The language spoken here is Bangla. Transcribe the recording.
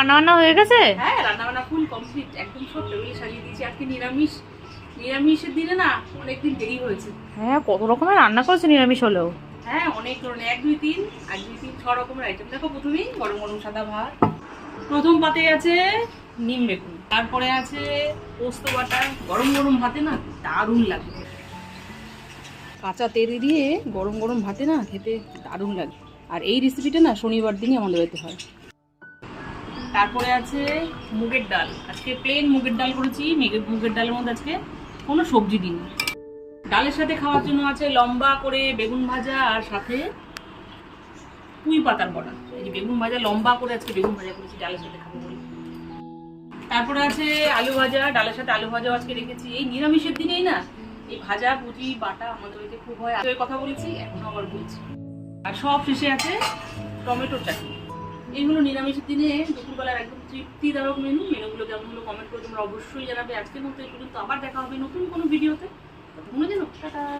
রান্না বান্না হয়ে গেছে? হ্যাঁ, রান্না বান্না ফুল কমপ্লিট, একদম সব টেবিলে সাজিয়ে দিয়েছি। আজকে নিরামিষের দিনে না অনেকদিন দেরি হয়েছে। হ্যাঁ, কত রকমের রান্না করেছে নিরামিষ হলেও। হ্যাঁ, অনেক ধরনের, 1 2 3 6 রকমের আইটেম। দেখো, প্রথমেই গরম গরম সাদা ভাত, প্রথম পাতে আছে নিম বেগুন, তারপরে আছে পোস্ত বাটা। গরম গরম ভাতে না দারুণ লাগে, কাঁচা তেল দিয়ে গরম গরম ভাতে না খেতে দারুণ লাগে। আর এই রেসিপিটা না শনিবার দিনই আমাদের বাড়িতে হয়। তারপরে আছে মুগের ডাল, আজকে প্লেন মুগের ডাল করেছি। মুগের ডালের মধ্যে আজকে কোনো সবজি দিইনি। ডালের সাথে খাওয়ার জন্য আছে লম্বা করে বেগুন ভাজা, আর সাথে পুঁই পাতার বড়া। এই যে বেগুন ভাজা লম্বা করে আজকে বেগুন ভাজা করেছি ডালের সাথে খাবো বলে। তারপরে আছে আলু ভাজা, ডালের সাথে আলু ভাজাও আজকে রেখেছি। এই নিরামিষের দিনেই না এই ভাজা ভুজি বাটা আমাদের বাড়িতে খুব হয়। আগে কথা বলেছি, এখন আবার বলছি। আর সব শেষে আছে টমেটোর চাটনি। এইগুলো নিরামিষের দিনে দুপুরবেলার একদম তৃপ্তিদায়ক মেনুগুলো কেমন হলো কমেন্ট করে তোমরা অবশ্যই জানাবে। আজকের মতো এই পর্যন্ত, আবার দেখা হবে নতুন কোনো ভিডিওতে। ততক্ষণ যেন টাটা।